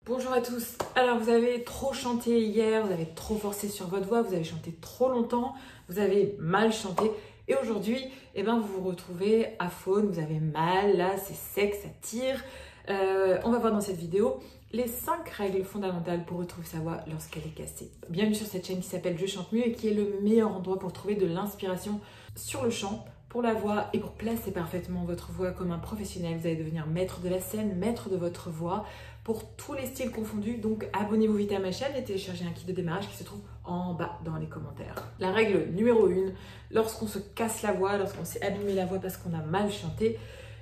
Bonjour à tous. Alors vous avez trop chanté hier, vous avez trop forcé sur votre voix, vous avez chanté trop longtemps, vous avez mal chanté et aujourd'hui, vous vous retrouvez à faune, vous avez mal, là c'est sec, ça tire. On va voir dans cette vidéo les 5 règles fondamentales pour retrouver sa voix lorsqu'elle est cassée. Bienvenue sur cette chaîne qui s'appelle Je chante mieux et qui est le meilleur endroit pour trouver de l'inspiration sur le chant, pour la voix et pour placer parfaitement votre voix comme un professionnel. Vous allez devenir maître de la scène, maître de votre voix pour tous les styles confondus. Donc abonnez-vous vite à ma chaîne et téléchargez un kit de démarrage qui se trouve en bas dans les commentaires. La règle numéro 1, lorsqu'on se casse la voix, lorsqu'on s'est abîmé la voix parce qu'on a mal chanté,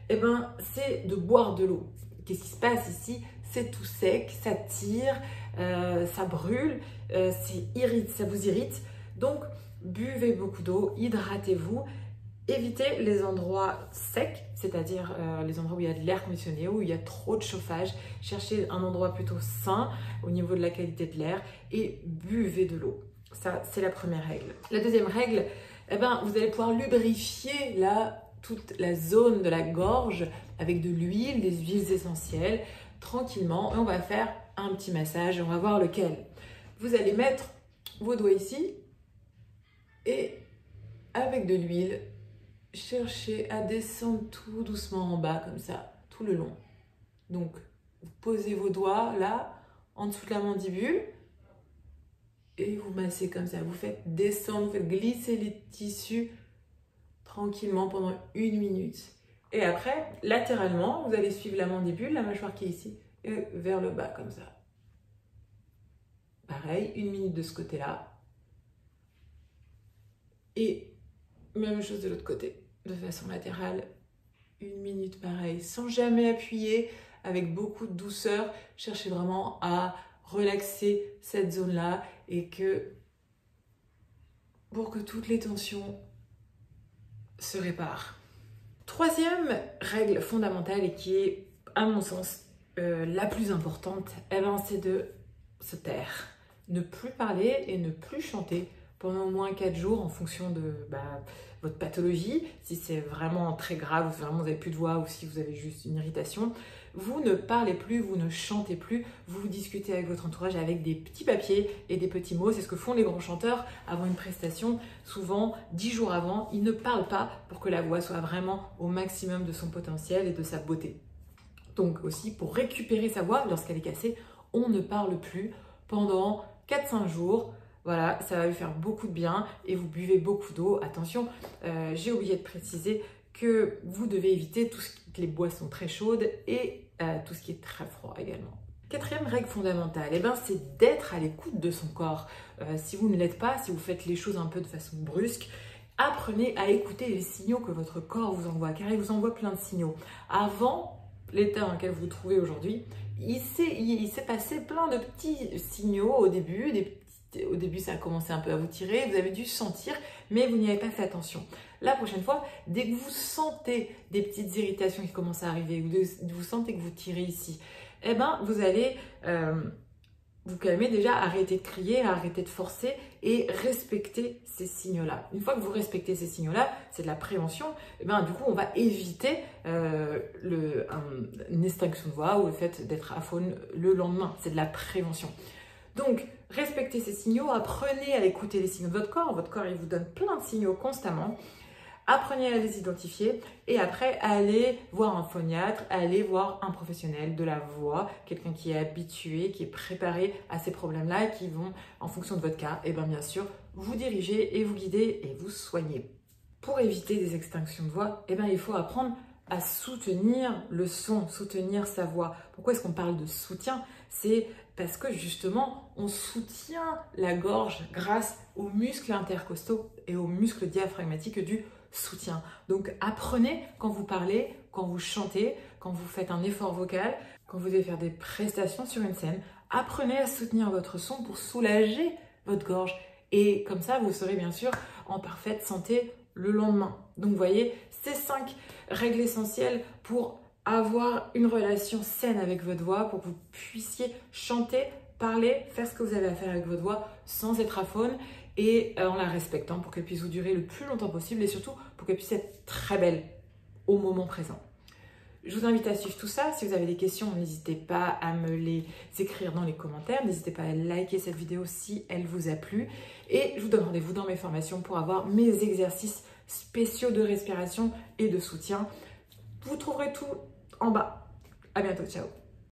c'est de boire de l'eau. Qu'est-ce qui se passe ici? C'est tout sec, ça tire, ça brûle, ça vous irrite. Donc buvez beaucoup d'eau, hydratez-vous. Évitez les endroits secs, c'est-à-dire les endroits où il y a de l'air conditionné, où il y a trop de chauffage. Cherchez un endroit plutôt sain au niveau de la qualité de l'air et buvez de l'eau. Ça, c'est la première règle. La deuxième règle, vous allez pouvoir lubrifier toute la zone de la gorge avec de l'huile, des huiles essentielles, tranquillement. Et on va faire un petit massage, on va voir lequel. Vous allez mettre vos doigts ici et avec de l'huile, cherchez à descendre tout doucement en bas, comme ça, tout le long. Donc, vous posez vos doigts là, en dessous de la mandibule, et vous massez comme ça. Vous faites descendre, vous faites glisser les tissus tranquillement pendant 1 minute. Et après, latéralement, vous allez suivre la mandibule, la mâchoire qui est ici, et vers le bas, comme ça. Pareil, 1 minute de ce côté-là. Et même chose de l'autre côté. De façon latérale, 1 minute pareil, sans jamais appuyer, avec beaucoup de douceur. Cherchez vraiment à relaxer cette zone-là et pour que toutes les tensions se réparent. Troisième règle fondamentale et qui est, à mon sens, la plus importante, c'est de se taire. Ne plus parler et ne plus chanter pendant au moins 4 jours en fonction de votre pathologie, si c'est vraiment très grave, vraiment vous n'avez plus de voix ou si vous avez juste une irritation. Vous ne parlez plus, vous ne chantez plus, vous discutez avec votre entourage avec des petits papiers et des petits mots. C'est ce que font les grands chanteurs avant une prestation. Souvent, 10 jours avant, ils ne parlent pas pour que la voix soit vraiment au maximum de son potentiel et de sa beauté. Donc aussi, pour récupérer sa voix lorsqu'elle est cassée, on ne parle plus pendant 4-5 jours. Voilà, ça va lui faire beaucoup de bien et vous buvez beaucoup d'eau. Attention, j'ai oublié de préciser que vous devez éviter les boissons très chaudes et tout ce qui est très froid également. Quatrième règle fondamentale, c'est d'être à l'écoute de son corps. Si vous ne l'êtes pas, si vous faites les choses un peu de façon brusque, apprenez à écouter les signaux que votre corps vous envoie, car il vous envoie plein de signaux. Avant l'état dans lequel vous vous trouvez aujourd'hui, il s'est passé plein de petits signaux au début, Au début, ça a commencé un peu à vous tirer, vous avez dû sentir, mais vous n'y avez pas fait attention. La prochaine fois, dès que vous sentez des petites irritations qui commencent à arriver, ou vous sentez que vous tirez ici, vous allez vous calmer déjà, arrêter de crier, arrêter de forcer et respecter ces signaux-là. Une fois que vous respectez ces signaux-là, c'est de la prévention, du coup, on va éviter une extinction de voix ou le fait d'être aphone le lendemain. C'est de la prévention. Donc, respectez ces signaux, apprenez à écouter les signaux de votre corps. Votre corps, il vous donne plein de signaux constamment. Apprenez à les identifier et après, allez voir un phoniatre, allez voir un professionnel de la voix, quelqu'un qui est habitué, qui est préparé à ces problèmes-là et qui vont, en fonction de votre cas, bien sûr, vous diriger et vous guider et vous soigner. Pour éviter des extinctions de voix, il faut apprendre à soutenir le son, soutenir sa voix. Pourquoi est-ce qu'on parle de soutien? C'est parce que justement, on soutient la gorge grâce aux muscles intercostaux et aux muscles diaphragmatiques du soutien. Donc apprenez quand vous parlez, quand vous chantez, quand vous faites un effort vocal, quand vous devez faire des prestations sur une scène, apprenez à soutenir votre son pour soulager votre gorge. Et comme ça, vous serez bien sûr en parfaite santé le lendemain. Donc vous voyez, ces 5 règles essentielles pour avoir une relation saine avec votre voix, pour que vous puissiez chanter, parler, faire ce que vous avez à faire avec votre voix sans être aphone et en la respectant pour qu'elle puisse vous durer le plus longtemps possible et surtout pour qu'elle puisse être très belle au moment présent. Je vous invite à suivre tout ça. Si vous avez des questions, n'hésitez pas à me les écrire dans les commentaires. N'hésitez pas à liker cette vidéo si elle vous a plu. Et je vous donne rendez-vous dans mes formations pour avoir mes exercices spéciaux de respiration et de soutien. Vous trouverez tout en bas. À bientôt, ciao.